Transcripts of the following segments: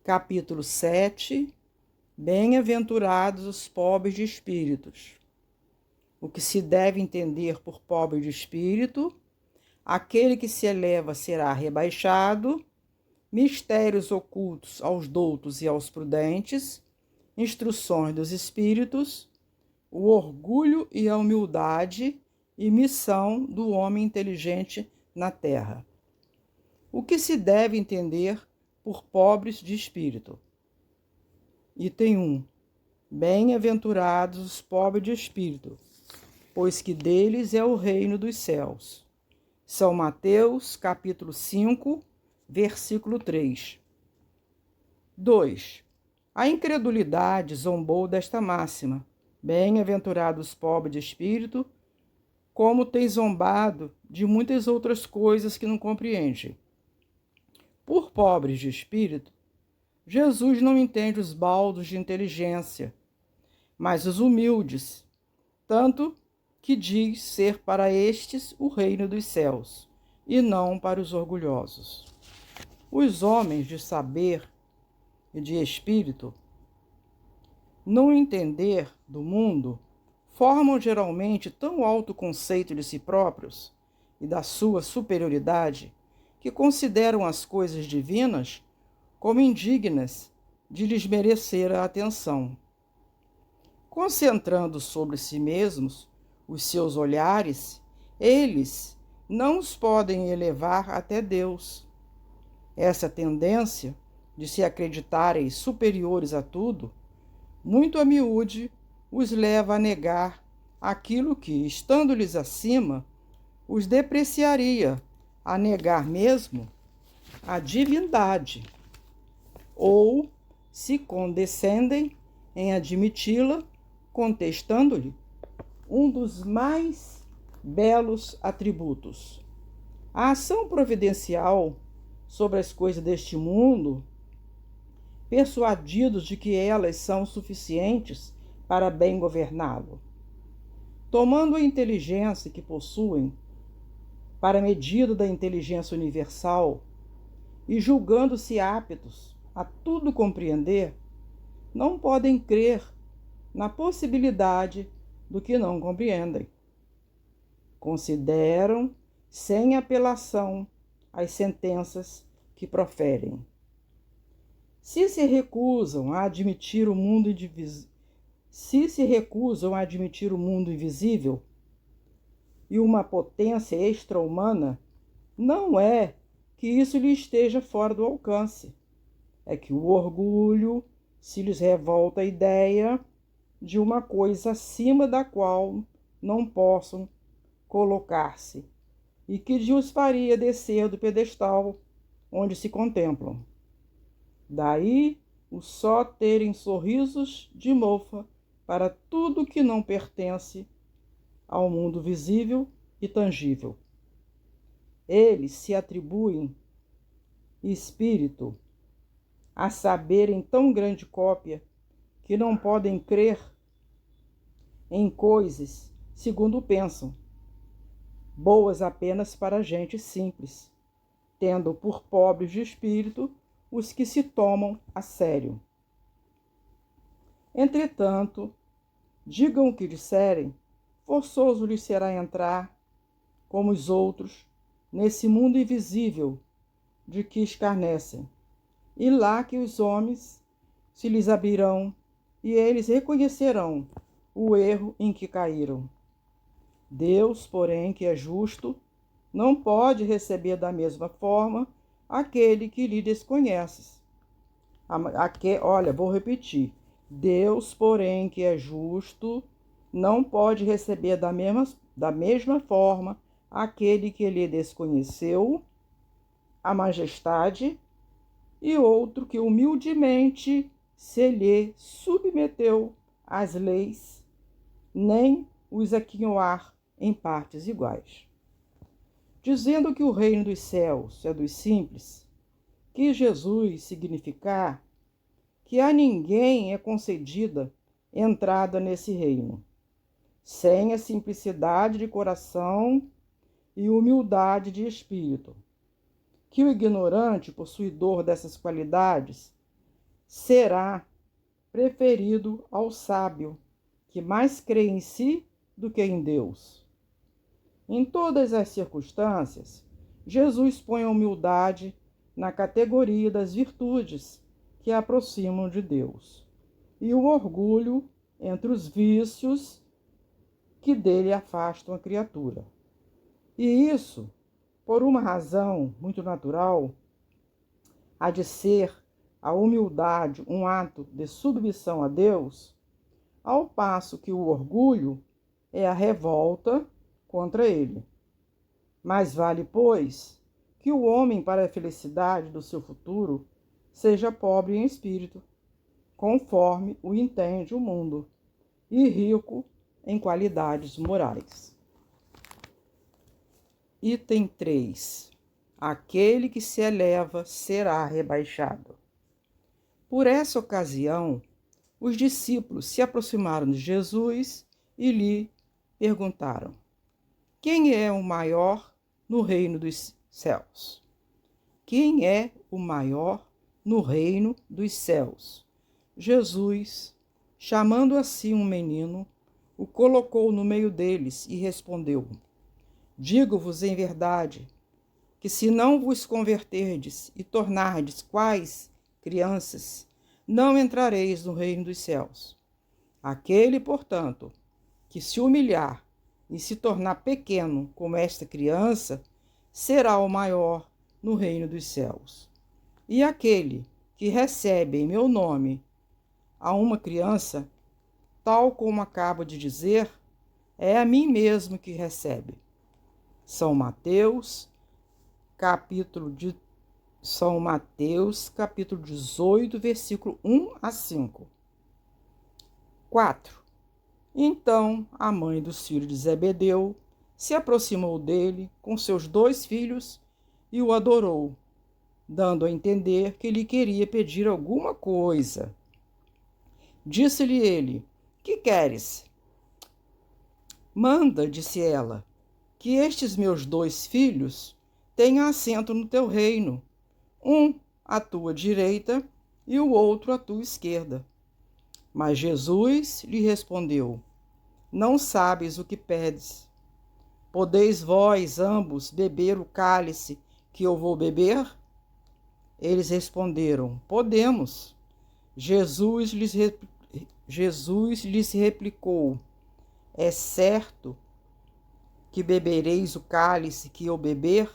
capítulo 7. Bem-aventurados os pobres de espíritos. O que se deve entender por pobre de espírito: aquele que se eleva será rebaixado, mistérios ocultos aos doutos e aos prudentes, instruções dos espíritos, o orgulho e a humildade e missão do homem inteligente na terra. O que se deve entender por pobres de espírito? Item 1. Bem-aventurados os pobres de espírito, pois que deles é o reino dos céus. São Mateus, capítulo 5, versículo 3. 2. A incredulidade zombou desta máxima: bem-aventurados os pobres de espírito, como tem zombado de muitas outras coisas que não compreende. Por pobres de espírito, Jesus não entende os baldos de inteligência, mas os humildes, tanto que diz ser para estes o reino dos céus, e não para os orgulhosos. Os homens de saber e de espírito, no entender do mundo, formam geralmente tão alto conceito de si próprios e da sua superioridade, que consideram as coisas divinas como indignas de lhes merecer a atenção. Concentrando sobre si mesmos os seus olhares, eles não os podem elevar até Deus. Essa tendência de se acreditarem superiores a tudo, muito a miúde, os leva a negar aquilo que, estando-lhes acima, os depreciaria, a negar mesmo a divindade, ou se condescendem em admiti-la, contestando-lhe um dos mais belos atributos. A ação providencial sobre as coisas deste mundo, persuadidos de que elas são suficientes para bem governá-lo. Tomando a inteligência que possuem para medida da inteligência universal e julgando-se aptos a tudo compreender, não podem crer na possibilidade do que não compreendem. Consideram sem apelação as sentenças que proferem. Se se recusam a admitir o mundo invisível e uma potência extra-humana, não é que isso lhe esteja fora do alcance. É que o orgulho se lhes revolta a ideia de uma coisa acima da qual não possam colocar-se e que os faria descer do pedestal onde se contemplam. Daí o só terem sorrisos de mofa para tudo que não pertence ao mundo visível e tangível. Eles se atribuem espírito, a saber, em tão grande cópia, que não podem crer em coisas segundo pensam, boas apenas para gente simples, tendo por pobres de espírito os que se tomam a sério. Entretanto, digam o que disserem, forçoso lhes será entrar, como os outros, nesse mundo invisível de que escarnecem, e lá que os homens se lhes abrirão, e eles reconhecerão o erro em que caíram. Deus, porém, que é justo, não pode receber da mesma forma aquele que lhe desconheces. Vou repetir. Deus, porém, que é justo, não pode receber da mesma forma aquele que lhe desconheceu a majestade, e outro que humildemente se lhe submeteu às leis, nem os aquinhoar em partes iguais. Dizendo que o reino dos céus é dos simples, quis Jesus significar que a ninguém é concedida entrada nesse reino, sem a simplicidade de coração e humildade de espírito, que o ignorante, possuidor dessas qualidades, será preferido ao sábio, que mais crê em si do que em Deus. Em todas as circunstâncias, Jesus põe a humildade na categoria das virtudes que aproximam de Deus, e o orgulho entre os vícios que dele afastam a criatura. E isso, por uma razão muito natural, há de ser a humildade um ato de submissão a Deus, ao passo que o orgulho é a revolta contra ele. Mais vale, pois, que o homem, para a felicidade do seu futuro, seja pobre em espírito, conforme o entende o mundo, e rico em qualidades morais. Item 3. Aquele que se eleva será rebaixado. Por essa ocasião, os discípulos se aproximaram de Jesus e lhe perguntaram: quem é o maior no reino dos céus? Quem é o maior no reino dos céus? Jesus, chamando assim um menino, o colocou no meio deles e respondeu: digo-vos em verdade, que se não vos converterdes e tornardes quais crianças, não entrareis no reino dos céus. Aquele, portanto, que se humilhar e se tornar pequeno como esta criança, será o maior no reino dos céus. E aquele que recebe em meu nome a uma criança, tal como acabo de dizer, é a mim mesmo que recebe. São Mateus, capítulo 18, versículo 1 a 5. 4. Então a mãe dos filhos de Zebedeu se aproximou dele com seus 2 filhos e o adorou, dando a entender que lhe queria pedir alguma coisa. Disse-lhe ele: que queres? Manda, disse ela, que estes meus 2 filhos tenham assento no teu reino, um à tua direita e o outro à tua esquerda. Mas Jesus lhe respondeu: não sabes o que pedes. Podeis vós ambos beber o cálice que eu vou beber? Eles responderam: podemos. Jesus lhes replicou: é certo que bebereis o cálice que eu beber,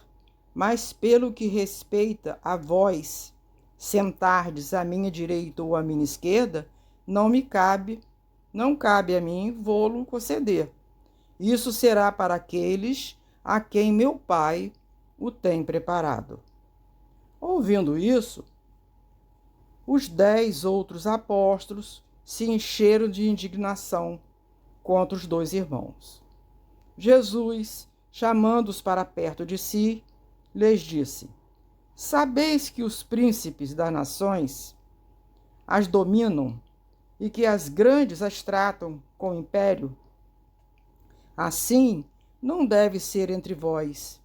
mas pelo que respeita a vós, sentardes à minha direita ou à minha esquerda, não cabe a mim vô-lo conceder. Isso será para aqueles a quem meu Pai o tem preparado. Ouvindo isso, os 10 outros apóstolos se encheram de indignação contra os 2 irmãos. Jesus, chamando-os para perto de si, lhes disse: sabeis que os príncipes das nações as dominam e que as grandes as tratam com império? Assim não deve ser entre vós.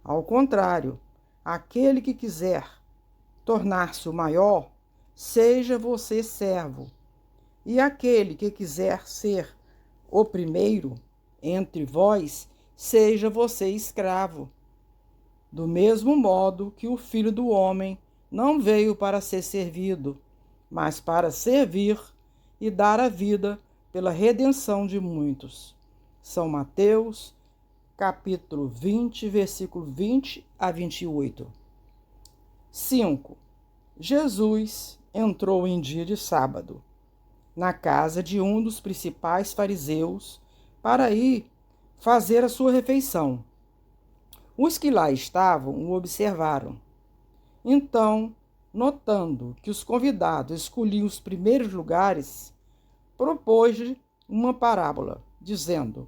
Ao contrário, aquele que quiser tornar-se o maior, seja você servo, e aquele que quiser ser o primeiro entre vós, seja você escravo. Do mesmo modo que o Filho do Homem não veio para ser servido, mas para servir e dar a vida pela redenção de muitos. São Mateus, capítulo 20, versículo 20 a 28. 5. Jesus entrou em dia de sábado, na casa de um dos principais fariseus, para ir fazer a sua refeição. Os que lá estavam o observaram. Então, notando que os convidados escolhiam os primeiros lugares, propôs-lhe uma parábola, dizendo: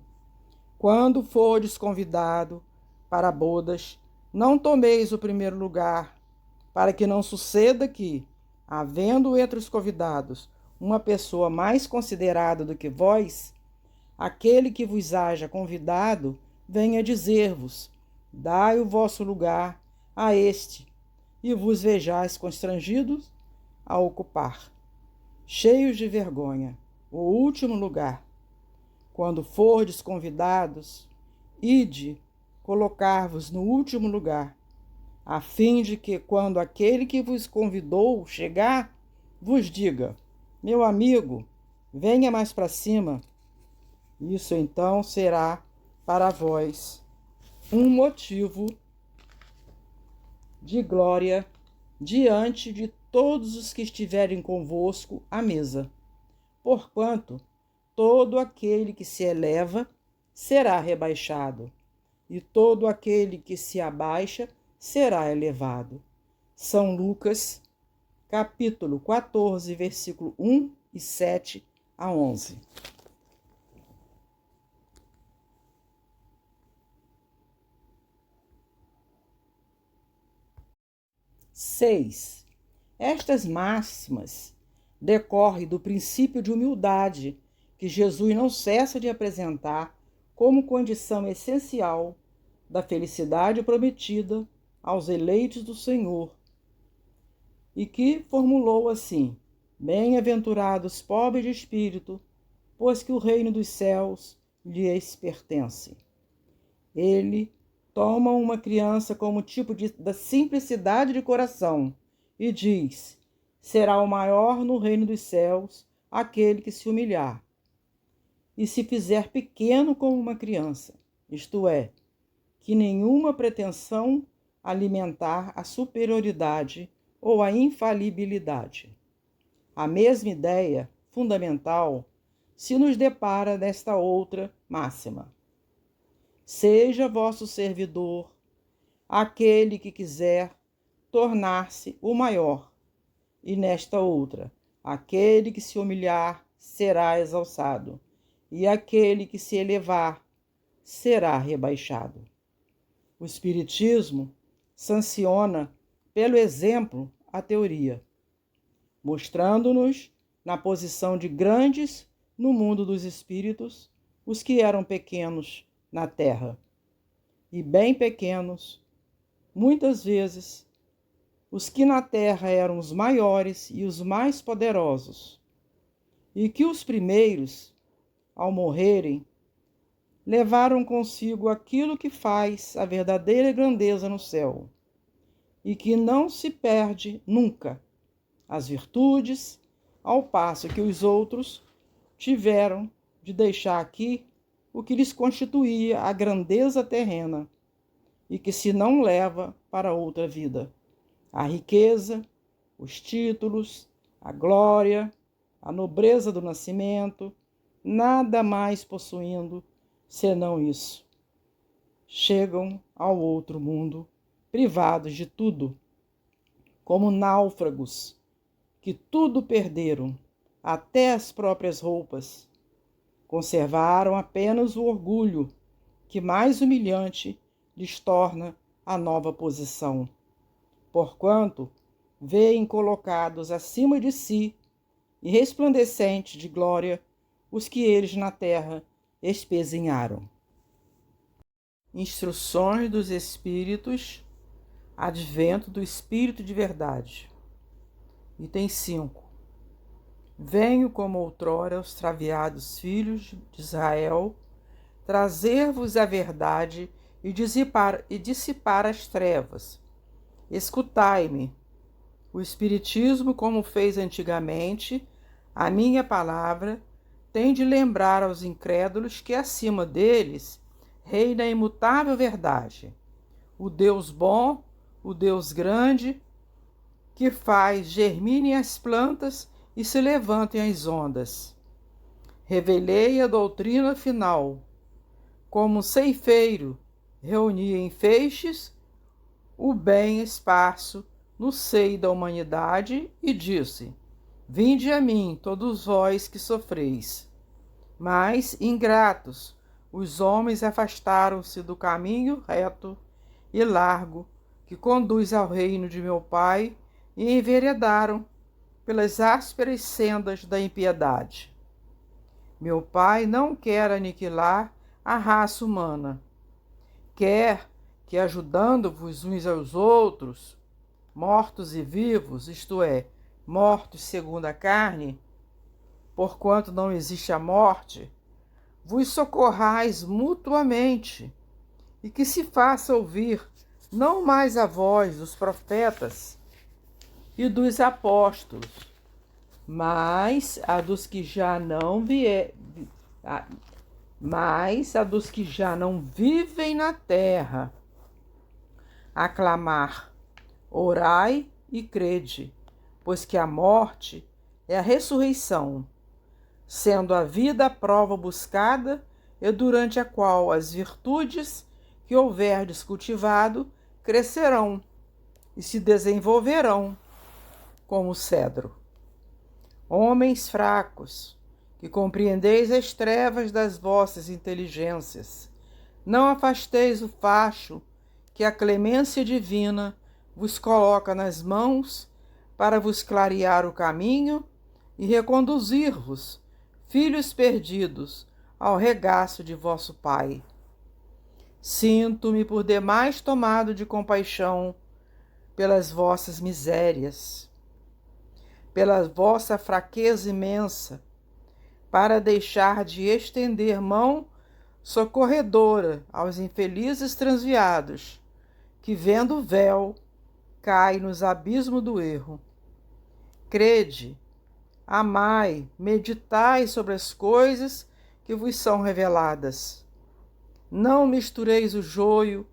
quando fordes convidado para bodas, não tomeis o primeiro lugar, para que não suceda que, havendo entre os convidados uma pessoa mais considerada do que vós, aquele que vos haja convidado venha dizer-vos: dai o vosso lugar a este, e vos vejais constrangidos a ocupar, cheios de vergonha, o último lugar. Quando fordes convidados, ide colocar-vos no último lugar, a fim de que, quando aquele que vos convidou chegar, vos diga: meu amigo, venha mais para cima. Isso então será para vós um motivo de glória diante de todos os que estiverem convosco à mesa. Porquanto todo aquele que se eleva será rebaixado, e todo aquele que se abaixa será elevado. São Lucas, capítulo 14, versículo 1 e 7 a 11. Seis. Estas máximas decorrem do princípio de humildade que Jesus não cessa de apresentar como condição essencial da felicidade prometida aos eleitos do Senhor, e que formulou assim: bem-aventurados pobres de espírito, pois que o reino dos céus lhes pertence. Ele toma uma criança como tipo da simplicidade de coração e diz: será o maior no reino dos céus aquele que se humilhar e se fizer pequeno como uma criança, isto é, que nenhuma pretensão alimentar a superioridade ou a infalibilidade. A mesma ideia fundamental se nos depara nesta outra máxima: seja vosso servidor aquele que quiser tornar-se o maior, e nesta outra: aquele que se humilhar será exalçado, e aquele que se elevar será rebaixado. O Espiritismo sanciona, pelo exemplo, a teoria, mostrando-nos na posição de grandes no mundo dos espíritos os que eram pequenos na terra, e bem pequenos, muitas vezes, os que na terra eram os maiores e os mais poderosos, e que os primeiros, ao morrerem, levaram consigo aquilo que faz a verdadeira grandeza no céu, e que não se perde nunca, as virtudes, ao passo que os outros tiveram de deixar aqui o que lhes constituía a grandeza terrena, e que se não leva para outra vida: a riqueza, os títulos, a glória, a nobreza do nascimento, nada mais possuindo senão isso. Chegam ao outro mundo privados de tudo, como náufragos que tudo perderam, até as próprias roupas. Conservaram apenas o orgulho, que mais humilhante lhes torna a nova posição, porquanto veem colocados acima de si e resplandecentes de glória os que eles na terra espezinharam. Instruções dos Espíritos, Advento do Espírito de Verdade. Item 5. Venho como outrora aos traviados filhos de Israel, trazer-vos a verdade e dissipar as trevas. Escutai-me. O Espiritismo, como fez antigamente, a minha palavra, tem de lembrar aos incrédulos que acima deles reina a imutável verdade, o Deus bom, o Deus grande, que faz germinem as plantas e se levantem as ondas. Revelei a doutrina final, como um ceifeiro reunia em feixes o bem esparso no seio da humanidade e disse: vinde a mim, todos vós que sofreis. Mas, ingratos, os homens afastaram-se do caminho reto e largo que conduz ao reino de meu Pai e enveredaram pelas ásperas sendas da impiedade. Meu Pai não quer aniquilar a raça humana. Quer que, ajudando-vos uns aos outros, mortos e vivos, isto é, mortos segundo a carne, porquanto não existe a morte, vos socorrais mutuamente, e que se faça ouvir não mais a voz dos profetas e dos apóstolos, mas a dos que já não vivem na terra, a clamar: orai e crede, pois que a morte é a ressurreição, sendo a vida a prova buscada, e durante a qual as virtudes que houverdes cultivado crescerão e se desenvolverão como o cedro. Homens fracos, que compreendeis as trevas das vossas inteligências, não afasteis o facho que a clemência divina vos coloca nas mãos para vos clarear o caminho e reconduzir-vos, filhos perdidos, ao regaço de vosso Pai. Sinto-me por demais tomado de compaixão pelas vossas misérias, pela vossa fraqueza imensa, para deixar de estender mão socorredora aos infelizes transviados, que vendo o véu, cai nos abismos do erro. Crede, amai, meditai sobre as coisas que vos são reveladas. Não mistureis o joio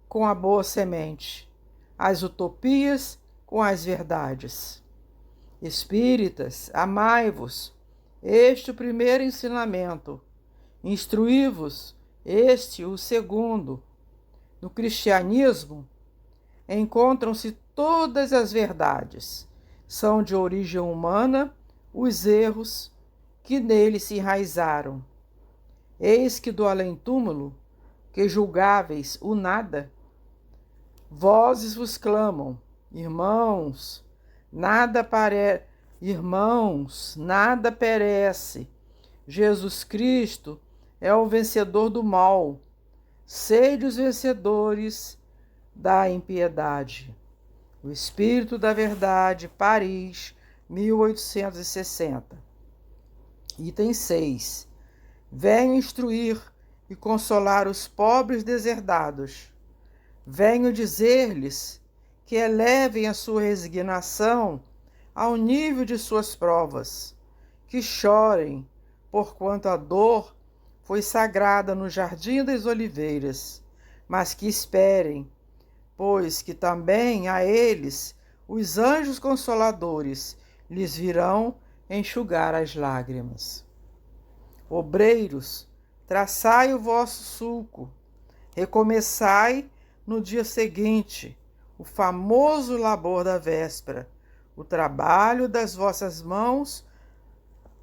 com a boa semente, as utopias com as verdades. Espíritas, amai-vos, este o primeiro ensinamento. Instruí-vos, este o segundo. No cristianismo, encontram-se todas as verdades. São de origem humana os erros que nele se enraizaram. Eis que do além-túmulo, que julgáveis o nada, vozes vos clamam: irmãos, nada perece. Jesus Cristo é o vencedor do mal. Sede os vencedores da impiedade. O Espírito da Verdade, Paris, 1860. Item 6. Venho instruir e consolar os pobres deserdados. Venho dizer-lhes que elevem a sua resignação ao nível de suas provas, que chorem, porquanto a dor foi sagrada no jardim das oliveiras, mas que esperem, pois que também a eles os anjos consoladores lhes virão enxugar as lágrimas. Obreiros, traçai o vosso sulco, recomeçai no dia seguinte o famoso labor da véspera. O trabalho das vossas mãos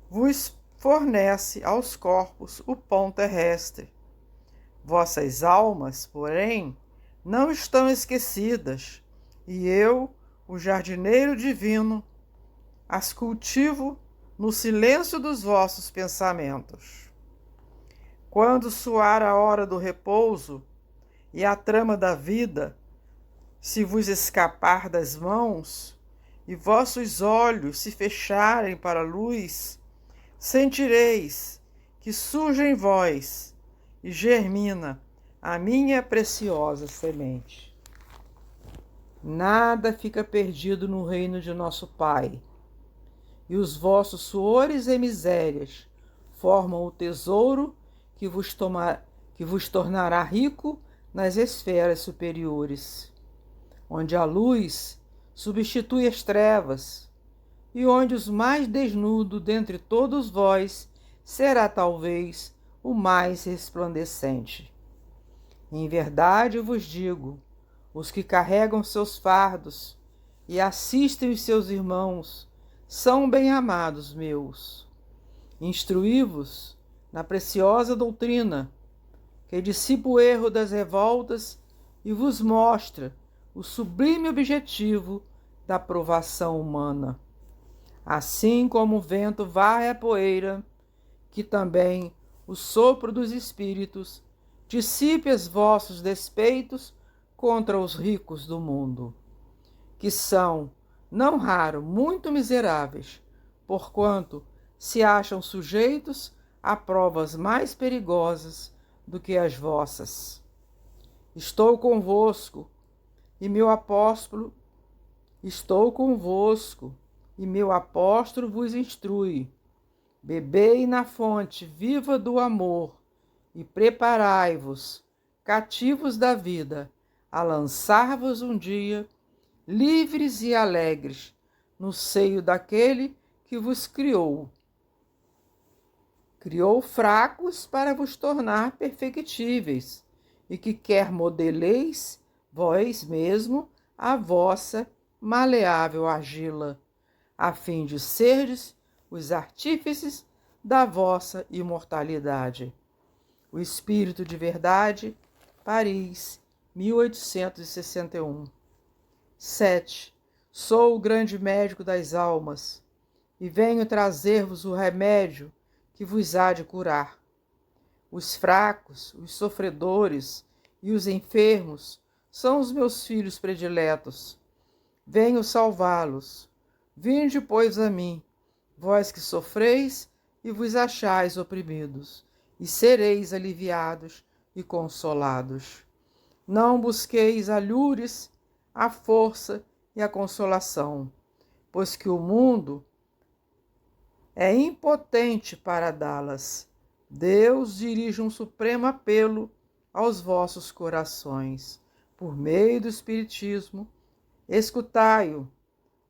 vos fornece aos corpos o pão terrestre. Vossas almas, porém, não estão esquecidas, e eu, o jardineiro divino, as cultivo no silêncio dos vossos pensamentos. Quando soar a hora do repouso e a trama da vida se vos escapar das mãos e vossos olhos se fecharem para a luz, sentireis que surge em vós e germina a minha preciosa semente. Nada fica perdido no reino de nosso Pai, e os vossos suores e misérias formam o tesouro que vos tornará rico nas esferas superiores, onde a luz substitui as trevas, e onde os mais desnudo dentre todos vós será talvez o mais resplandecente. Em verdade vos digo, os que carregam seus fardos e assistem os seus irmãos são bem-amados meus. Instruí-vos na preciosa doutrina, que dissipa o erro das revoltas e vos mostra o sublime objetivo da provação humana. Assim como o vento varre a poeira, que também o sopro dos espíritos dissipe os vossos despeitos contra os ricos do mundo, que são não raro muito miseráveis, porquanto se acham sujeitos a provas mais perigosas do que as vossas. Estou convosco, e meu apóstolo vos instrui. Bebei na fonte viva do amor e preparai-vos, cativos da vida, a lançar-vos um dia, livres e alegres, no seio daquele que vos criou. Criou fracos para vos tornar perfectíveis, e que quer modeleis vós mesmo a vossa maleável argila, a fim de serdes os artífices da vossa imortalidade. O Espírito de Verdade, Paris, 1861. 7. Sou o grande médico das almas, e venho trazer-vos o remédio que vos há de curar. Os fracos, os sofredores e os enfermos são os meus filhos prediletos. Venho salvá-los. Vinde, pois, a mim, vós que sofreis e vos achais oprimidos, e sereis aliviados e consolados. Não busqueis alhures, a força e a consolação, pois que o mundo é impotente para dá-las. Deus dirige um supremo apelo aos vossos corações, por meio do Espiritismo. Escutai-o,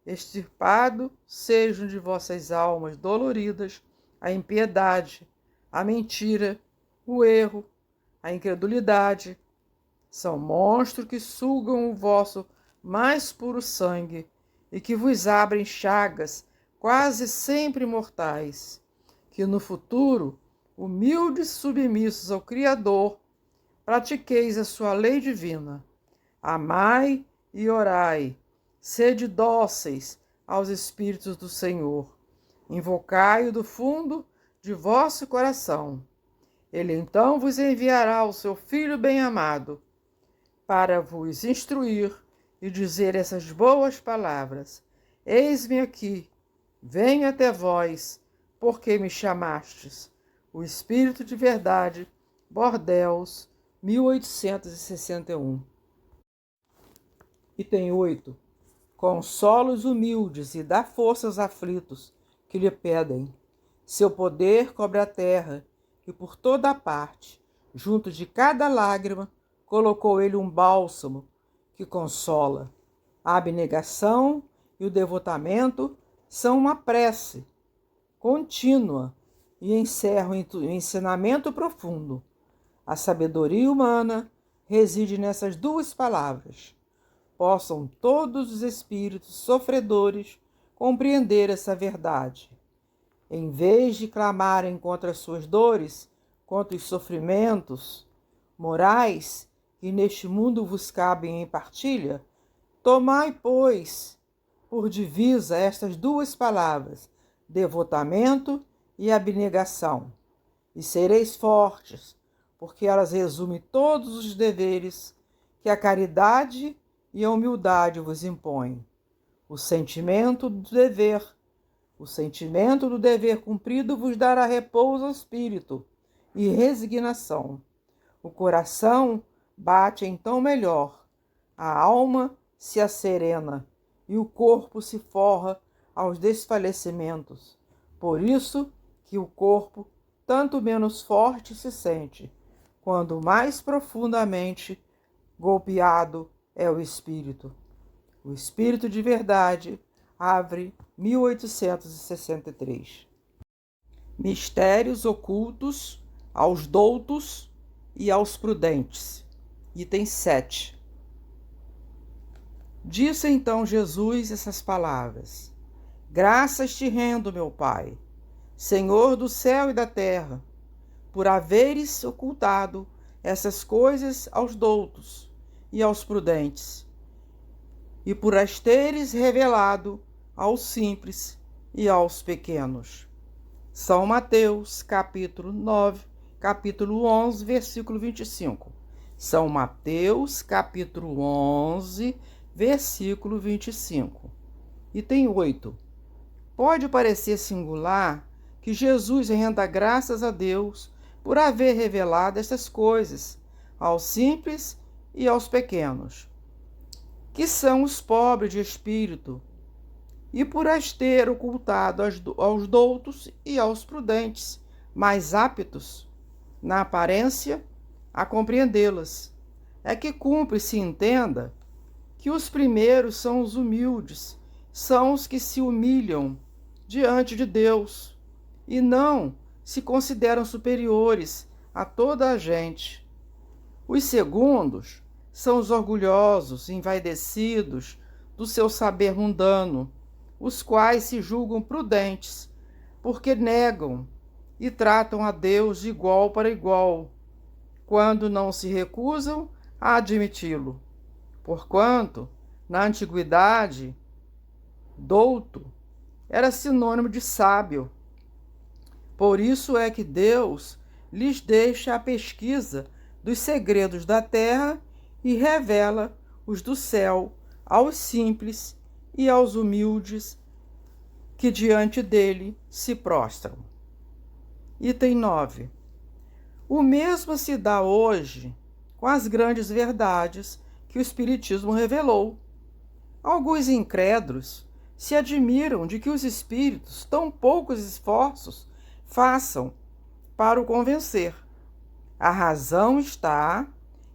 extirpado sejam de vossas almas doloridas a impiedade, a mentira, o erro, a incredulidade. São monstros que sugam o vosso mais puro sangue e que vos abrem chagas quase sempre mortais, que no futuro, humildes submissos ao Criador, pratiqueis a sua lei divina. Amai e orai, sede dóceis aos Espíritos do Senhor, invocai-o do fundo de vosso coração. Ele então vos enviará o seu Filho bem-amado, para vos instruir e dizer essas boas palavras: Eis-me aqui, venho até vós, porque me chamastes. O Espírito de Verdade, Bordeaux, 1861. Item 8. Consola os humildes e dá força aos aflitos que lhe pedem. Seu poder cobre a terra, e por toda a parte, junto de cada lágrima, colocou ele um bálsamo que consola. A abnegação e o devotamento são uma prece contínua e encerram o ensinamento profundo. A sabedoria humana reside nessas duas palavras. Possam todos os espíritos sofredores compreender essa verdade. Em vez de clamarem contra as suas dores, contra os sofrimentos morais que neste mundo vos cabem em partilha, tomai, pois, por divisa estas duas palavras, devotamento e abnegação, e sereis fortes, porque elas resumem todos os deveres que a caridade e a humildade vos impõem. O sentimento do dever cumprido vos dará repouso ao espírito e resignação. O coração bate então melhor, a alma se asserena e o corpo se forra aos desfalecimentos. Por isso que o corpo tanto menos forte se sente, quando mais profundamente golpeado é o espírito. O Espírito de Verdade, Havre, 1863. Mistérios ocultos aos doutos e aos prudentes. Item 7. Disse então Jesus essas palavras: Graças te rendo, meu Pai, Senhor do céu e da terra, por haveres ocultado essas coisas aos doutos e aos prudentes, e por as teres revelado aos simples e aos pequenos. São Mateus, capítulo 11, versículo 25. São Mateus, capítulo 11, versículo 25. Item 8. Pode parecer singular que Jesus renda graças a Deus por haver revelado estas coisas aos simples e aos pequenos, que são os pobres de espírito, e por as ter ocultado aos doutos e aos prudentes, mais aptos, na aparência, a compreendê-las. É que cumpre se entenda que os primeiros são os humildes, são os que se humilham diante de Deus e não se consideram superiores a toda a gente. Os segundos são os orgulhosos, envaidecidos do seu saber mundano, os quais se julgam prudentes, porque negam e tratam a Deus de igual para igual, quando não se recusam a admiti-lo. Porquanto, na antiguidade, douto era sinônimo de sábio. Por isso é que Deus lhes deixa a pesquisa dos segredos da terra e revela os do céu aos simples e aos humildes que diante dele se prostram. Item 9. O mesmo se dá hoje com as grandes verdades que o Espiritismo revelou. Alguns incrédulos se admiram de que os espíritos tão poucos esforços façam para o convencer. A razão está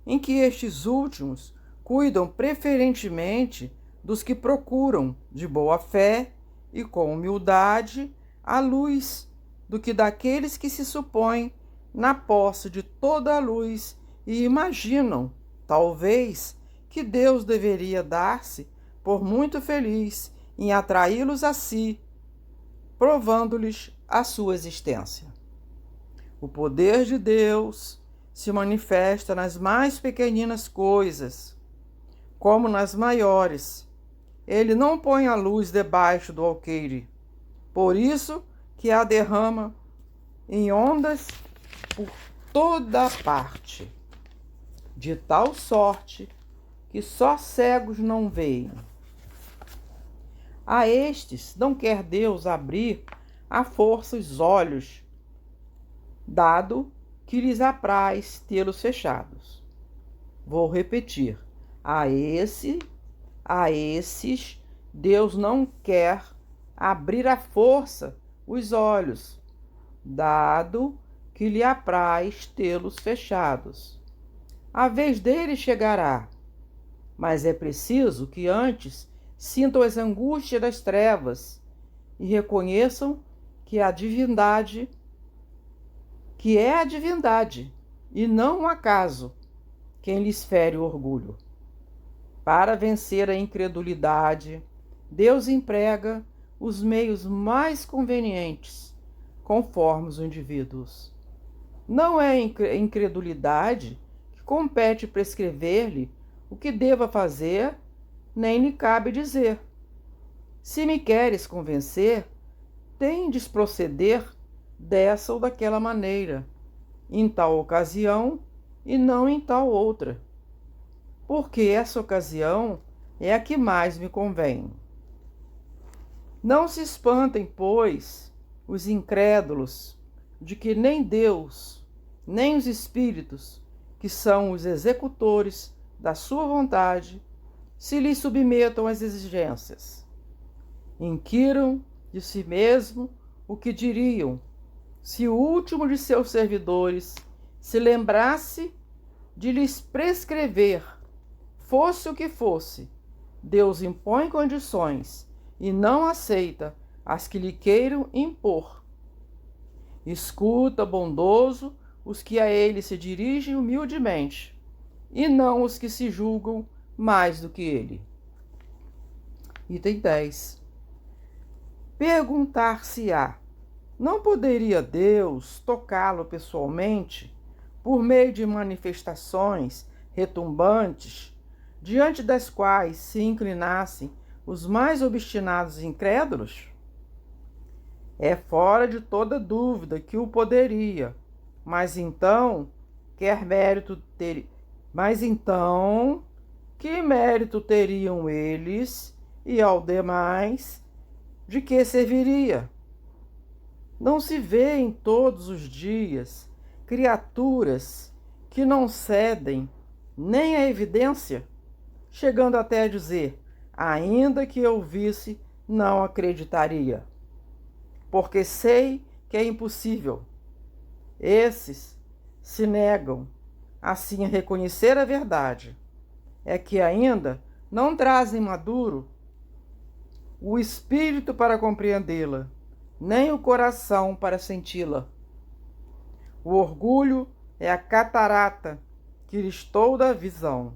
em que estes últimos cuidam preferentemente dos que procuram, de boa fé e com humildade, a luz, do que daqueles que se supõem na posse de toda a luz e imaginam, talvez, que Deus deveria dar-se por muito feliz em atraí-los a si, provando-lhes a sua existência. O poder de Deus se manifesta nas mais pequeninas coisas, como nas maiores. Ele não põe a luz debaixo do alqueire, por isso que a derrama em ondas por toda a parte, de tal sorte que só cegos não veem. A estes não quer Deus abrir à força os olhos, dado que lhes apraz tê-los fechados. Vou repetir. A esses, Deus não quer abrir à força os olhos, dado que lhe apraz tê-los fechados. A vez deles chegará, mas é preciso que antes sintam as angústias das trevas e reconheçam que é a divindade e não um acaso quem lhes fere o orgulho. Para vencer a incredulidade, Deus emprega os meios mais convenientes, conforme os indivíduos. Não é a incredulidade que compete prescrever-lhe o que deva fazer, nem lhe cabe dizer: se me queres convencer, tendes proceder dessa ou daquela maneira, em tal ocasião e não em tal outra, porque essa ocasião é a que mais me convém. Não se espantem, pois, os incrédulos de que nem Deus, nem os espíritos, que são os executores da sua vontade, se lhes submetam às exigências. Inquiram de si mesmo o que diriam se o último de seus servidores se lembrasse de lhes prescrever, fosse o que fosse. Deus impõe condições e não aceita as que lhe queiram impor. Escuta, bondoso, os que a ele se dirigem humildemente, e não os que se julgam mais do que ele. Item 10. Perguntar-se-á: não poderia Deus tocá-lo pessoalmente, por meio de manifestações retumbantes, diante das quais se inclinassem os mais obstinados e incrédulos? É fora de toda dúvida que o poderia, mas então, que mérito teriam eles e ao demais, de que serviria? Não se vê em todos os dias criaturas que não cedem nem à evidência, chegando até a dizer: ainda que eu visse, não acreditaria, porque sei que é impossível. Esses se negam, assim, a reconhecer a verdade. É que ainda não trazem maduro o espírito para compreendê-la, nem o coração para senti-la. O orgulho é a catarata que lhes tolda a visão.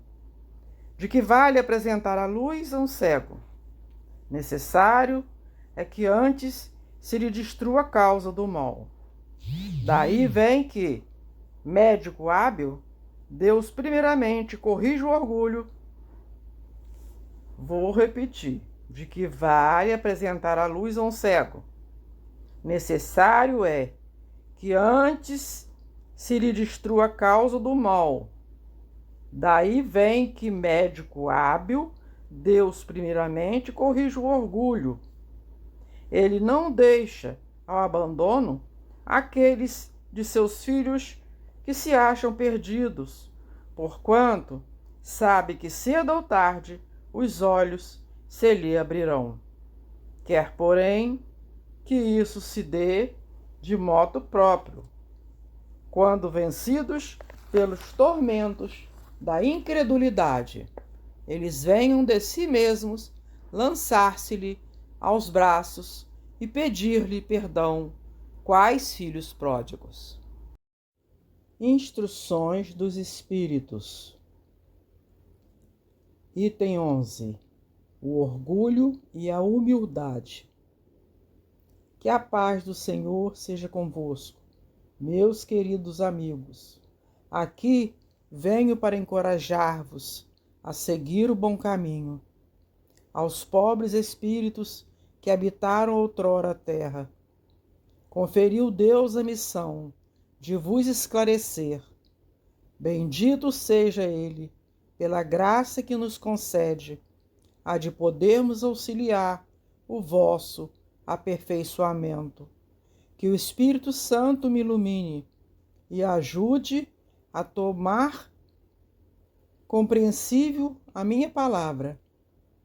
De que vale apresentar a luz a um cego? Necessário é que antes se lhe destrua a causa do mal. Daí vem que, médico hábil, Deus primeiramente corrige o orgulho. Vou repetir. De que vale apresentar a luz a um cego? Necessário é que antes se lhe destrua a causa do mal. Daí vem que, médico hábil, Deus primeiramente corrige o orgulho. Ele não deixa ao abandono aqueles de seus filhos que se acham perdidos, porquanto sabe que cedo ou tarde os olhos se lhe abrirão. Quer, porém, que isso se dê de modo próprio, quando vencidos pelos tormentos da incredulidade, eles venham de si mesmos lançar-se-lhe aos braços e pedir-lhe perdão, quais filhos pródigos. Instruções dos Espíritos. Item 11. O orgulho e a humildade. Que a paz do Senhor seja convosco, meus queridos amigos. Aqui venho para encorajar-vos a seguir o bom caminho. Aos pobres espíritos que habitaram outrora a terra, conferiu Deus a missão de vos esclarecer. Bendito seja Ele, pela graça que nos concede, a de podermos auxiliar o vosso aperfeiçoamento. Que o Espírito Santo me ilumine e ajude a tomar compreensível a minha palavra,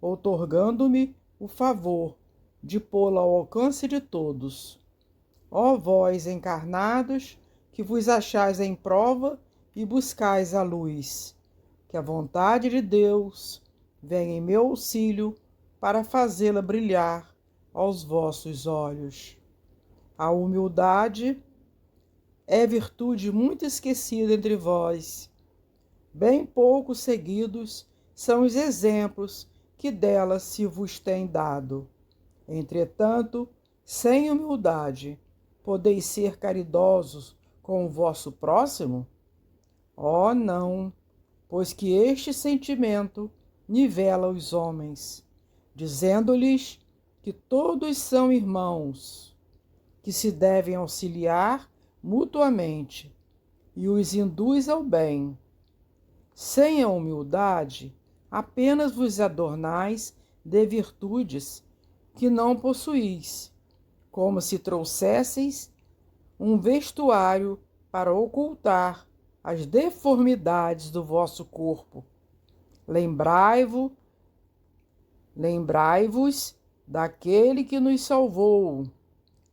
outorgando-me o favor de pô-la ao alcance de todos. Ó vós encarnados, que vos achais em prova e buscais a luz, que a vontade de Deus venha em meu auxílio para fazê-la brilhar aos vossos olhos. A humildade é virtude muito esquecida entre vós. Bem pouco seguidos são os exemplos que dela se vos tem dado. Entretanto, sem humildade, podeis ser caridosos com o vosso próximo? Oh, não, pois que este sentimento nivela os homens, dizendo-lhes que todos são irmãos, que se devem auxiliar mutuamente, e os induz ao bem. Sem a humildade, apenas vos adornais de virtudes que não possuís, como se trouxesseis um vestuário para ocultar as deformidades do vosso corpo. Lembrai-vos daquele que nos salvou.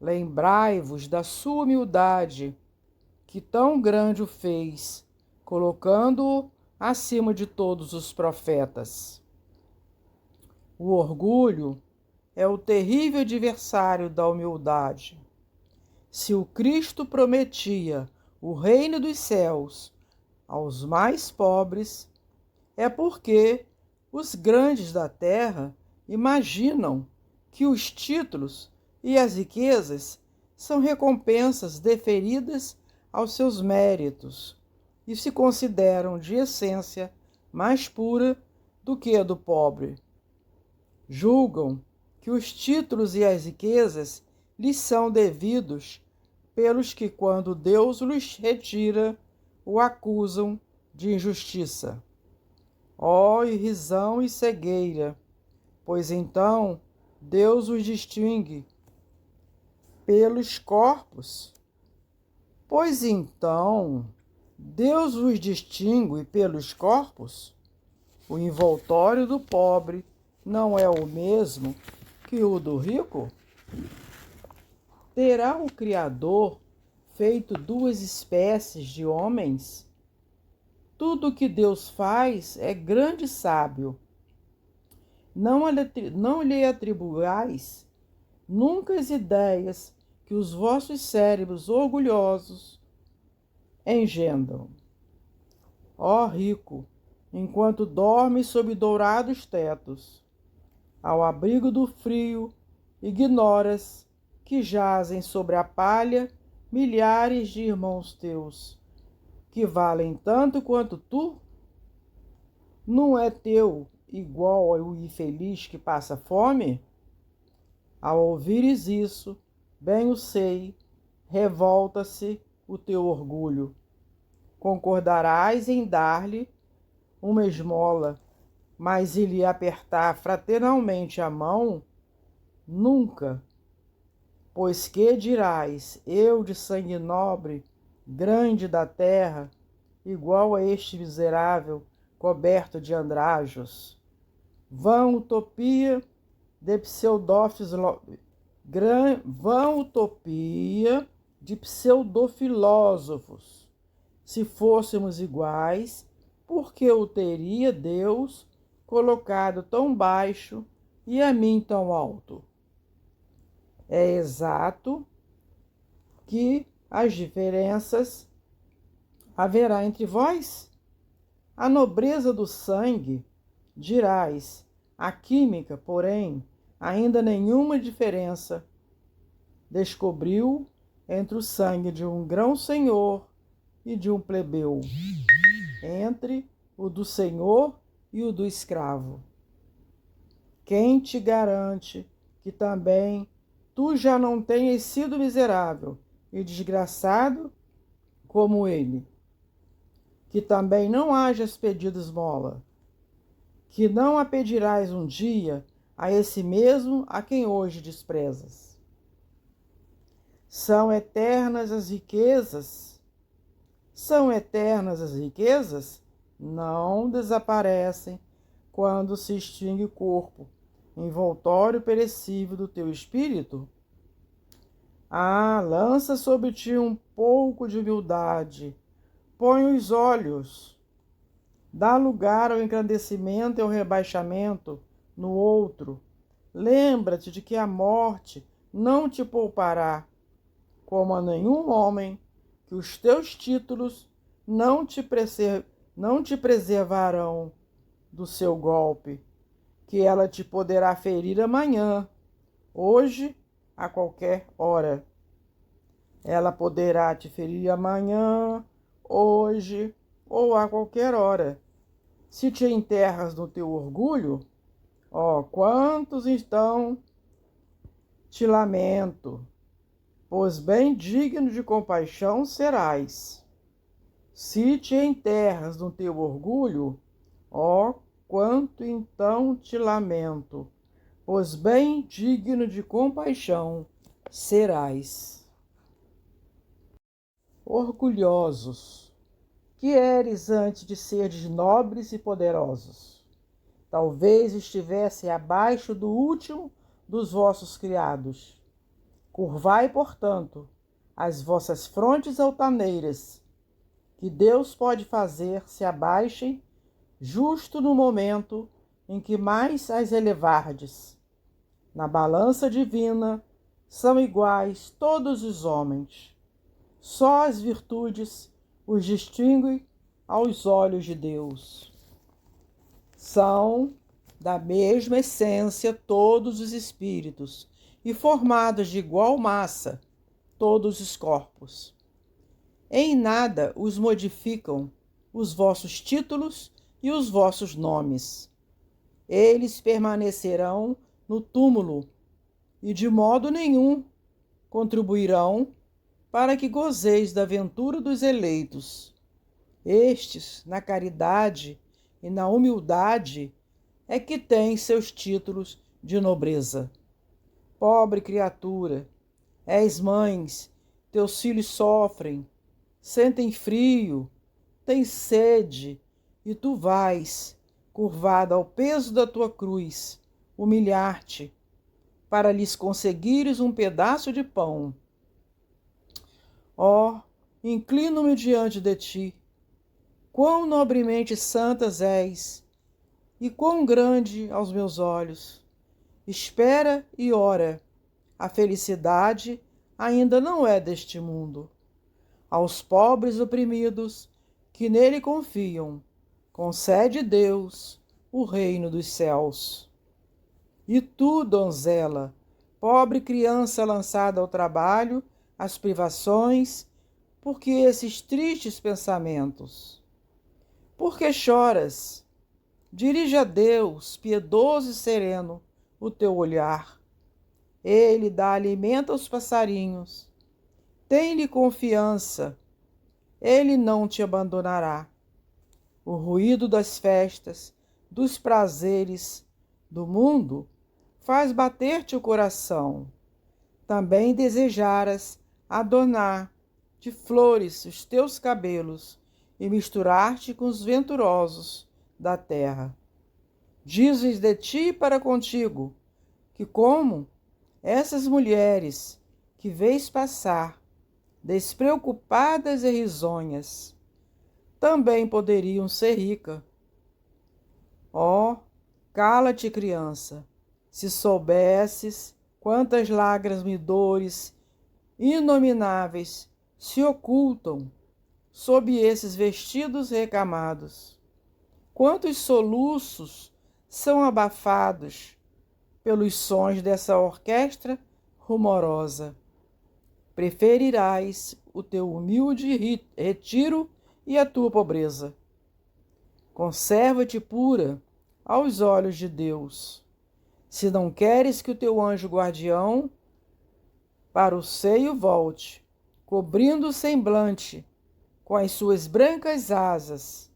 Lembrai-vos da sua humildade, que tão grande o fez, colocando-o acima de todos os profetas. O orgulho é o terrível adversário da humildade. Se o Cristo prometia o reino dos céus aos mais pobres, é porque os grandes da terra imaginam que os títulos e as riquezas são recompensas deferidas aos seus méritos e se consideram de essência mais pura do que a do pobre. Julgam que os títulos e as riquezas lhes são devidos pelos que, quando Deus lhes retira, o acusam de injustiça. Ó irrisão e cegueira! Pois então Deus os distingue pelos corpos. Pois então Deus os distingue pelos corpos. O envoltório do pobre não é o mesmo que o do rico? Terá o Criador feito duas espécies de homens? Tudo o que Deus faz é grande e sábio. Não lhe atribuais nunca as ideias que os vossos cérebros orgulhosos engendram. Ó rico, enquanto dormes sob dourados tetos, ao abrigo do frio, ignoras que jazem sobre a palha milhares de irmãos teus, que valem tanto quanto tu? Não é teu igual ao infeliz que passa fome? Ao ouvires isso, bem o sei, revolta-se o teu orgulho. Concordarás em dar-lhe uma esmola, mas em lhe apertar fraternalmente a mão, nunca. Pois que dirás, eu de sangue nobre, grande da terra, igual a este miserável, coberto de andrajos? Vã utopia de pseudofilósofos. Se fôssemos iguais, por que o teria Deus colocado tão baixo e a mim tão alto? É exato que as diferenças haverá entre vós? A nobreza do sangue, dirás, a química, porém, ainda nenhuma diferença descobriu entre o sangue de um grão-senhor e de um plebeu, entre o do senhor e o do escravo. Quem te garante que também tu já não tenhas sido miserável e desgraçado como ele? Que também não hajas pedido esmola, que não a pedirás um dia a esse mesmo a quem hoje desprezas. São eternas as riquezas? São eternas as riquezas? Não desaparecem quando se extingue o corpo, envoltório perecível do teu espírito? Ah, lança sobre ti um pouco de humildade, põe os olhos, dá lugar ao engrandecimento e ao rebaixamento no outro. Lembra-te de que a morte não te poupará, como a nenhum homem, que os teus títulos não te preservarão do seu golpe, que ela te poderá ferir amanhã, hoje, a qualquer hora. Ela poderá te ferir amanhã, hoje ou a qualquer hora. Se te enterras no teu orgulho, ó, quantos então te lamento, pois bem digno de compaixão serás. Se te enterras no teu orgulho, ó, quanto então te lamento, pois bem digno de compaixão serás. Orgulhosos, que eres antes de serdes nobres e poderosos? Talvez estivesse abaixo do último dos vossos criados. Curvai, portanto, as vossas frontes altaneiras, que Deus pode fazer se abaixem justo no momento em que mais as elevardes. Na balança divina são iguais todos os homens. Só as virtudes os distinguem aos olhos de Deus. São da mesma essência todos os espíritos e formados de igual massa todos os corpos. Em nada os modificam os vossos títulos e os vossos nomes. Eles permanecerão no túmulo e de modo nenhum contribuirão para que gozeis da ventura dos eleitos. Estes, na caridade e na humildade, é que tem seus títulos de nobreza. Pobre criatura, és mães, teus filhos sofrem, sentem frio, têm sede, e tu vais, curvada ao peso da tua cruz, humilhar-te, para lhes conseguires um pedaço de pão. Ó, inclino-me diante de ti. Quão nobremente santas és, e quão grande aos meus olhos. Espera e ora. A felicidade ainda não é deste mundo. Aos pobres oprimidos que nele confiam, concede Deus o reino dos céus. E tu, donzela, pobre criança lançada ao trabalho, às privações, por que esses tristes pensamentos? Por que choras? Dirige a Deus, piedoso e sereno, o teu olhar. Ele dá alimento aos passarinhos. Tem-lhe confiança, ele não te abandonará. O ruído das festas, dos prazeres do mundo faz bater-te o coração. Também desejaras adornar de flores os teus cabelos e misturar-te com os venturosos da terra. Dizes de ti para contigo que, como essas mulheres que vês passar, despreocupadas e risonhas, também poderiam ser ricas. Ó, cala-te, criança, se soubesses quantas lágrimas e dores inomináveis se ocultam sob esses vestidos recamados. Quantos soluços são abafados pelos sons dessa orquestra rumorosa. Preferirás o teu humilde retiro e a tua pobreza. Conserva-te pura aos olhos de Deus. Se não queres que o teu anjo guardião para o seio volte, cobrindo o semblante com as suas brancas asas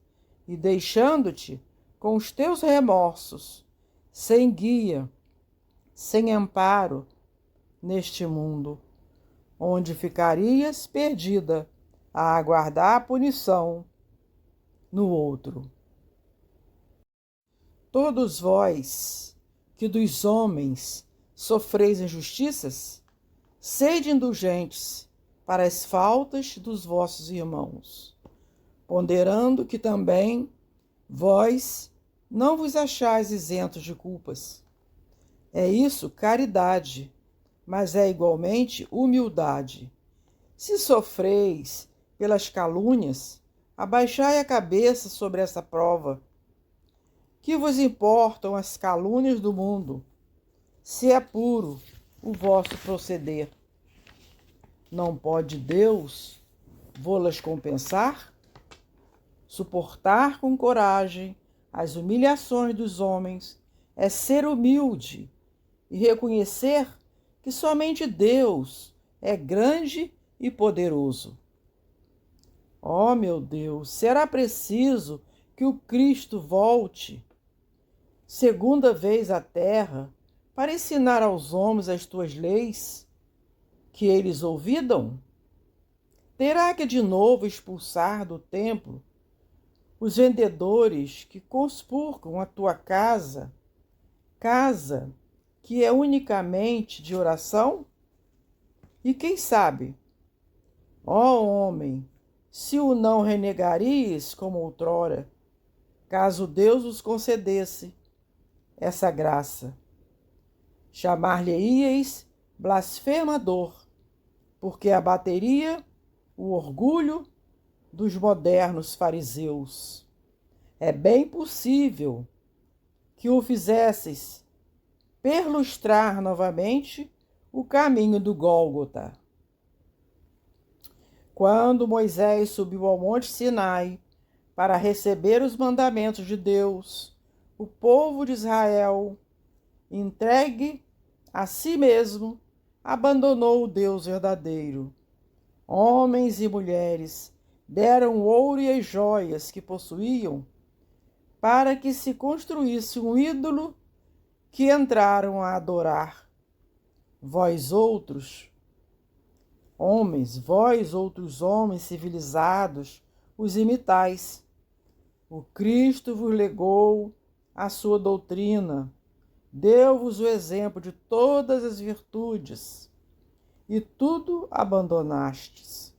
e deixando-te com os teus remorsos, sem guia, sem amparo neste mundo, onde ficarias perdida a aguardar a punição no outro. Todos vós, que dos homens sofreis injustiças, sede indulgentes para as faltas dos vossos irmãos, ponderando que também vós não vos achais isentos de culpas. É isso caridade, mas é igualmente humildade. Se sofreis pelas calúnias, abaixai a cabeça sobre essa prova. Que vos importam as calúnias do mundo, se é puro o vosso proceder? Não pode Deus vô-las compensar? Suportar com coragem as humilhações dos homens é ser humilde e reconhecer que somente Deus é grande e poderoso. Ó meu Deus, será preciso que o Cristo volte segunda vez à terra para ensinar aos homens as tuas leis, que eles ouvidam? Terá que de novo expulsar do templo os vendedores que conspurcam a tua casa, casa que é unicamente de oração? E quem sabe, ó homem, se o não renegarias como outrora, caso Deus os concedesse essa graça? Chamar-lhe-eis blasfemador, porque abateria o orgulho dos modernos fariseus. É bem possível que o fizesses perlustrar novamente o caminho do Gólgota. Quando Moisés subiu ao monte Sinai para receber os mandamentos de Deus, o povo de Israel, entregue a si mesmo, abandonou o Deus verdadeiro. Homens e mulheres deram o ouro e as joias que possuíam para que se construísse um ídolo que entraram a adorar. Vós outros homens civilizados, os imitais. O Cristo vos legou a sua doutrina, deu-vos o exemplo de todas as virtudes, e tudo abandonastes,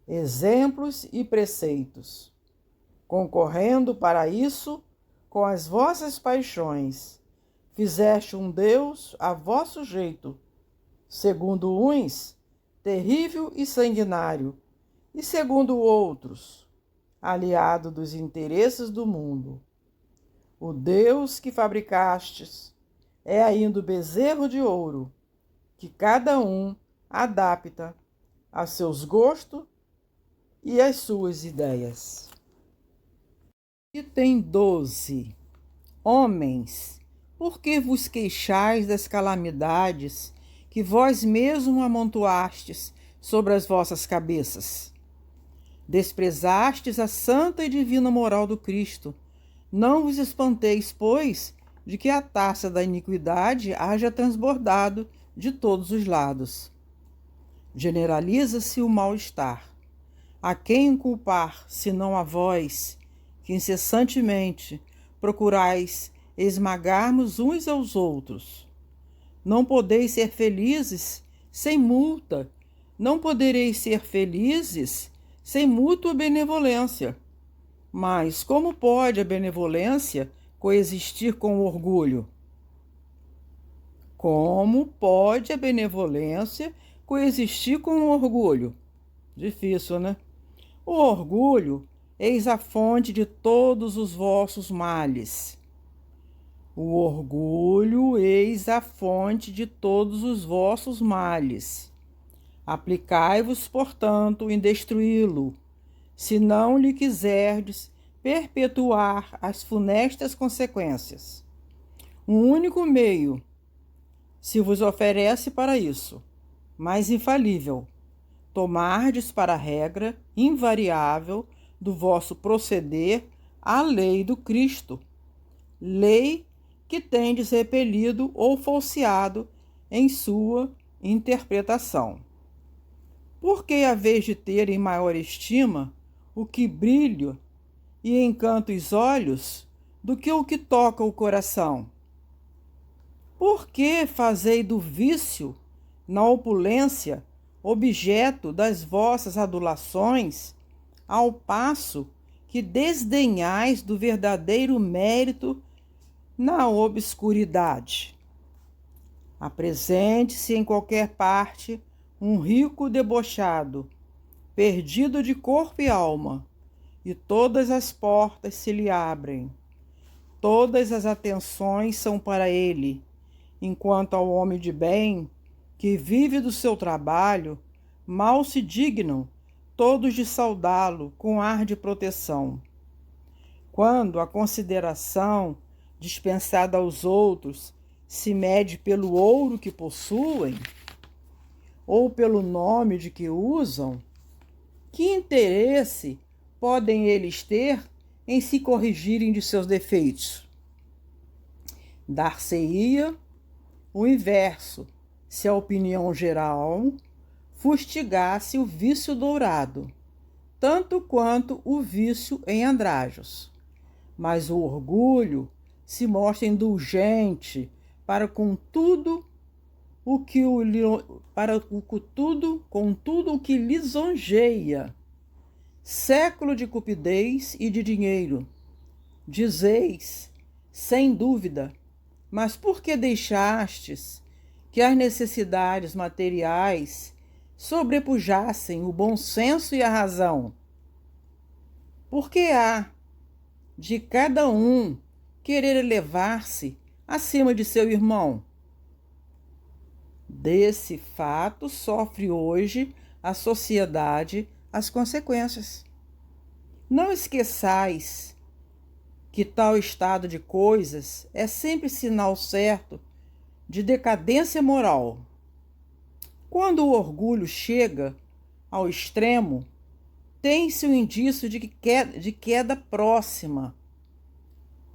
exemplos e preceitos, concorrendo para isso com as vossas paixões. Fizeste um Deus a vosso jeito, segundo uns, terrível e sanguinário, e segundo outros, aliado dos interesses do mundo. O Deus que fabricastes é ainda o bezerro de ouro, que cada um adapta a seus gostos e às suas ideias. Item 12. Homens, por que vos queixais das calamidades que vós mesmos amontoastes sobre as vossas cabeças? Desprezastes a santa e divina moral do Cristo. Não vos espanteis, pois, de que a taça da iniquidade haja transbordado de todos os lados. Generaliza-se o mal-estar. A quem culpar, senão a vós, que incessantemente procurais esmagarmos uns aos outros? Não podeis ser felizes sem multa, não podereis ser felizes sem mútua benevolência. Mas como pode a benevolência coexistir com o orgulho? Como pode a benevolência coexistir com o orgulho? Difícil, né? O orgulho eis a fonte de todos os vossos males. O orgulho eis a fonte de todos os vossos males. Aplicai-vos, portanto, em destruí-lo, se não lhe quiserdes perpetuar as funestas consequências. Um único meio se vos oferece para isso, mas infalível: tomardes para regra invariável do vosso proceder a lei do Cristo, lei que tendes repelido ou falseado em sua interpretação. Por que haveis de ter em maior estima o que brilha e encanta os olhos do que o que toca o coração? Por que fazei do vício, na opulência, objeto das vossas adulações, ao passo que desdenhais do verdadeiro mérito na obscuridade? Apresente-se em qualquer parte um rico debochado, perdido de corpo e alma, e todas as portas se lhe abrem. Todas as atenções são para ele, enquanto ao homem de bem, que vive do seu trabalho, mal se dignam todos de saudá-lo com ar de proteção. Quando a consideração dispensada aos outros se mede pelo ouro que possuem, ou pelo nome de que usam, que interesse podem eles ter em se corrigirem de seus defeitos? Dar-se-ia o inverso, se a opinião geral fustigasse o vício dourado, tanto quanto o vício em andrajos. Mas o orgulho se mostra indulgente para com tudo o que lisonjeia. Século de cupidez e de dinheiro. Dizeis, sem dúvida, mas por que deixastes que as necessidades materiais sobrepujassem o bom senso e a razão? Porque há de cada um querer elevar-se acima de seu irmão? Desse fato sofre hoje a sociedade as consequências. Não esqueçais que tal estado de coisas é sempre sinal certo de decadência moral. Quando o orgulho chega ao extremo, tem-se o indício de queda próxima.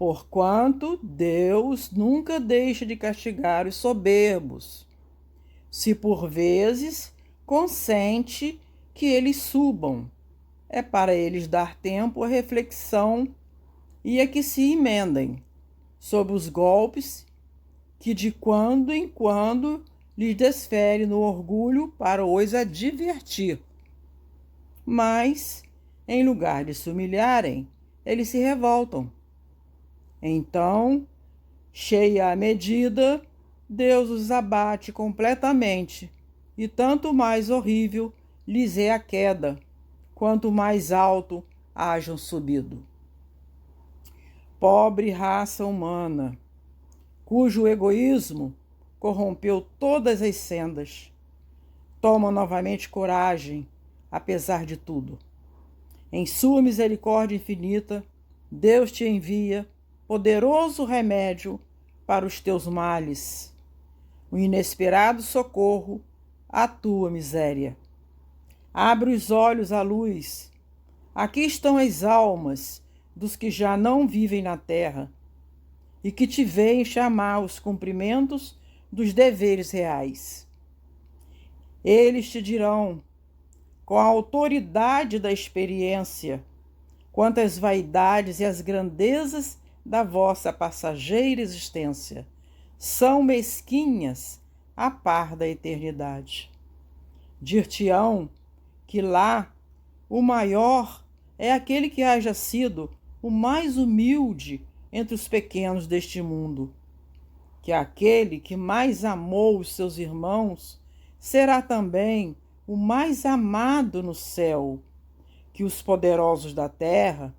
Porquanto Deus nunca deixa de castigar os soberbos, se por vezes consente que eles subam, é para eles dar tempo à reflexão e a que se emendem sob os golpes que de quando em quando lhes desfere no orgulho para os advertir. Mas, em lugar de se humilharem, eles se revoltam. Então, cheia a medida, Deus os abate completamente, e tanto mais horrível lhes é a queda, quanto mais alto hajam subido. Pobre raça humana, cujo egoísmo corrompeu todas as sendas, toma novamente coragem, apesar de tudo. Em sua misericórdia infinita, Deus te envia poderoso remédio para os teus males, o inesperado socorro à tua miséria. Abre os olhos à luz. Aqui estão as almas dos que já não vivem na terra e que te veem chamar os cumprimentos dos deveres reais. Eles te dirão, com a autoridade da experiência, quantas vaidades e as grandezas da vossa passageira existência são mesquinhas a par da eternidade. Dir-te-ão que lá o maior é aquele que haja sido o mais humilde entre os pequenos deste mundo, que aquele que mais amou os seus irmãos será também o mais amado no céu, que os poderosos da terra,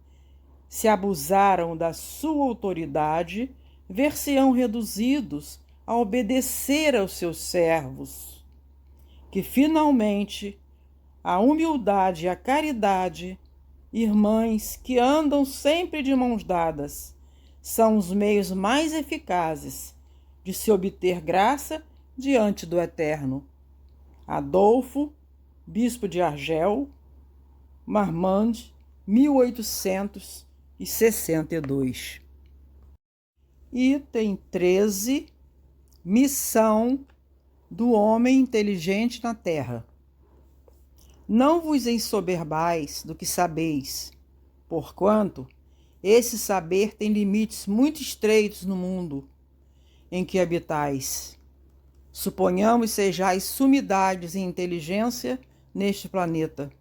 se abusaram da sua autoridade, ver-se-ão reduzidos a obedecer aos seus servos, que finalmente a humildade e a caridade, irmãs que andam sempre de mãos dadas, são os meios mais eficazes de se obter graça diante do Eterno. Adolfo, bispo de Argel, Marmande, 1862. Item 13. Missão do homem inteligente na terra. Não vos ensoberbais do que sabeis, porquanto esse saber tem limites muito estreitos no mundo em que habitais. Suponhamos sejais sumidades em inteligência neste planeta.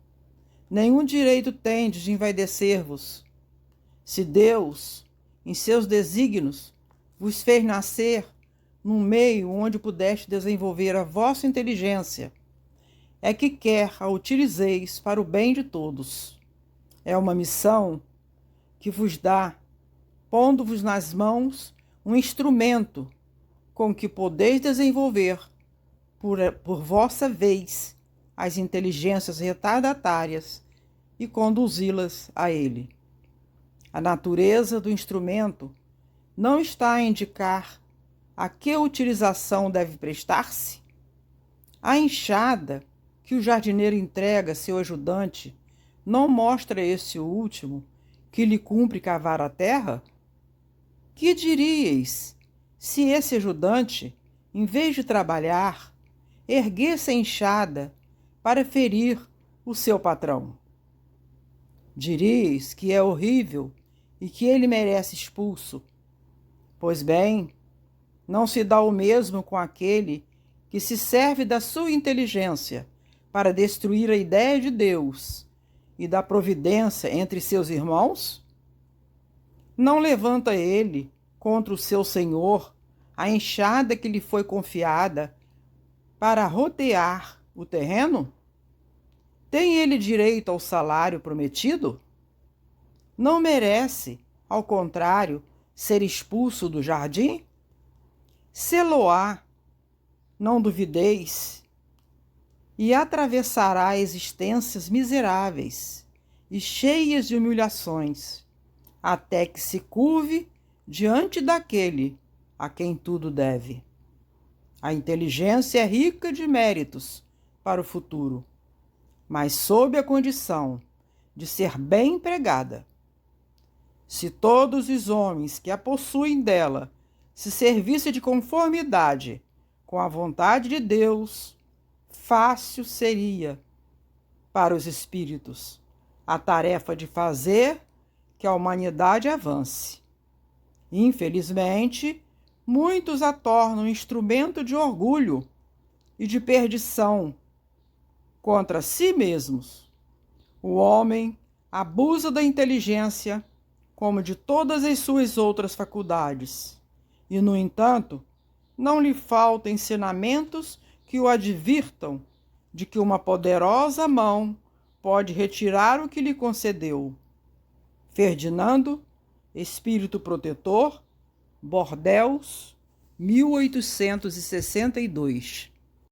Nenhum direito tendes de envaidecer-vos. Se Deus, em seus desígnios, vos fez nascer num meio onde pudeste desenvolver a vossa inteligência, é que quer a utilizeis para o bem de todos. É uma missão que vos dá, pondo-vos nas mãos um instrumento com que podeis desenvolver, por vossa vez, as inteligências retardatárias e conduzi-las a ele. A natureza do instrumento não está a indicar a que utilização deve prestar-se? A enxada que o jardineiro entrega a seu ajudante não mostra esse último que lhe cumpre cavar a terra? Que diríeis se esse ajudante, em vez de trabalhar, erguesse a enxada para ferir o seu patrão? Diríeis que é horrível e que ele merece expulso. Pois bem, não se dá o mesmo com aquele que se serve da sua inteligência para destruir a ideia de Deus e da providência entre seus irmãos? Não levanta ele contra o seu senhor a enxada que lhe foi confiada para rodear o terreno? Tem ele direito ao salário prometido? Não merece, ao contrário, ser expulso do jardim? Sê-lo-á, não duvideis, e atravessará existências miseráveis e cheias de humilhações, até que se curve diante daquele a quem tudo deve. A inteligência é rica de méritos para o futuro, mas sob a condição de ser bem empregada. Se todos os homens que a possuem dela se servissem de conformidade com a vontade de Deus, fácil seria para os espíritos a tarefa de fazer que a humanidade avance. Infelizmente, muitos a tornam instrumento de orgulho e de perdição contra si mesmos. O homem abusa da inteligência como de todas as suas outras faculdades, e, no entanto, não lhe faltam ensinamentos que o advirtam de que uma poderosa mão pode retirar o que lhe concedeu. Ferdinando, Espírito Protetor, Bordeaux, 1862.